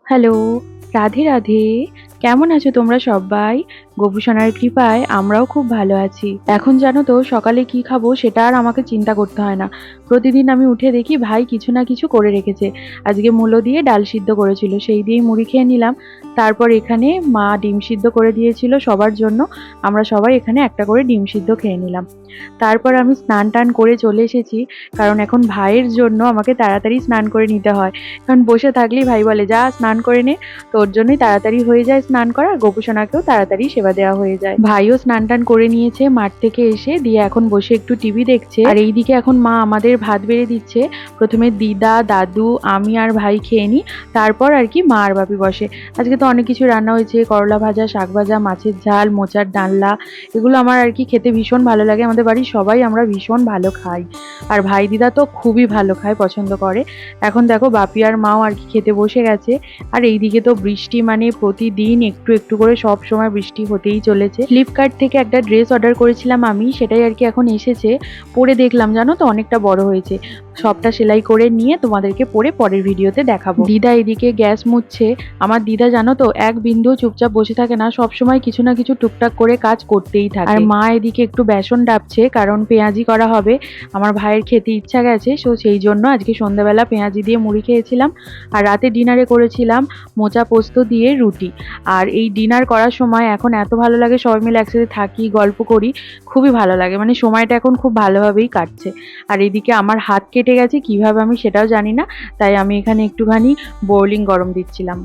Hello, Radhe Radhe. কেমন আছো তোমরা সবাই? গোপুসোনার কৃপায় আমরাও খুব ভালো আছি। এখন জানো তো সকালে কি খাবো সেটা আর আমাকে চিন্তা করতে হয় না। প্রতিদিন আমি উঠে দেখি ভাই কিছু না কিছু করে রেখেছে। আজকে মূলো দিয়ে ডাল সিদ্ধ করেছিল, সেই দিয়েই মুড়ি খেয়ে নিলাম। তারপর এখানে মা ডিম সিদ্ধ করে দিয়েছিল সবার জন্য। আমরা সবাই এখানে একটা করে ডিম সিদ্ধ খেয়ে নিলাম। তারপর আমি স্নান টান করে চলে এসেছি, কারণ এখন ভাইয়ের জন্য আমাকে তাড়াতাড়ি স্নান করে নিতে হয়। কারণ বসে থাকলেই ভাই বলে যা স্নান করে নে। তো ওর জন্যই তাড়াতাড়ি হয়ে যায় স্নান করা, গোপুসোনাকেও তাড়াতাড়ি সেবা দেওয়া হয়ে যায়। ভাইও স্নান টান করে নিয়েছে মাঠ থেকে এসে, দিয়ে এখন বসে একটু টিভি দেখছে। আর এইদিকে এখন মা আমাদের ভাত বেড়ে দিচ্ছে। প্রথমে দিদা, দাদু, আমি আর ভাই খেয়ে নিই, তারপর আর কি মা আর বাপি বসে। আজকে তো অনেক কিছু রান্না হয়েছে, করলা ভাজা, শাক ভাজা, মাছের ঝাল, মোচার ডালনা। এগুলো আমার আর কি খেতে ভীষণ ভালো লাগে। আমাদের বাড়ির সবাই আমরা ভীষণ ভালো খাই, আর ভাই দিদা তো খুবই ভালো খায়, পছন্দ করে। এখন দেখো বাপি আর মাও আর কি খেতে বসে গেছে। আর এইদিকে তো বৃষ্টি, মানে প্রতিদিন একটু একটু করে সব সময় বৃষ্টি হতেই চলেছে। ফ্লিপকার্ট থেকে একটা ড্রেস অর্ডার করেছিলাম আমি, সেটাই আর কি এখন এসেছে। পরে দেখলাম জানো তো অনেকটা বড় হয়েছে। সবটা সেলাই করে নিয়ে তোমাদেরকে পরে পরের ভিডিওতে দেখাবো। দিদা এদিকে গ্যাস মুছছে। আমার দিদা জানো তো এক বিন্দু চুপচাপ বসে থাকে না, সব সময় কিছু না কিছু টুকটাক করে কাজ করতেই থাকে। আর মা এদিকে একটু বেসন ডাবছে, কারণ পেঁয়াজি করা হবে। আমার ভাইয়ের খেতে ইচ্ছা গেছে, সো সেই জন্য আজকে সন্ধ্যাবেলা পেঁয়াজি দিয়ে মুড়ি খেয়েছিলাম। আর রাতে ডিনারে করেছিলাম মোচা পোস্ত দিয়ে রুটি। আর এই ডিনার করার সময় এখন এত ভালো লাগে, সবাই মিলে একসাথে থাকি, গল্প করি, খুবই ভালো লাগে। মানে সময়টা এখন খুব ভালোভাবেই কাটছে। আর এদিকে আমার হাত কেটে গেছে, কিভাবে আমি সেটাও জানি না, তাই আমি এখানে একটুখানি বোরলিং গরম দিচ্ছিলাম।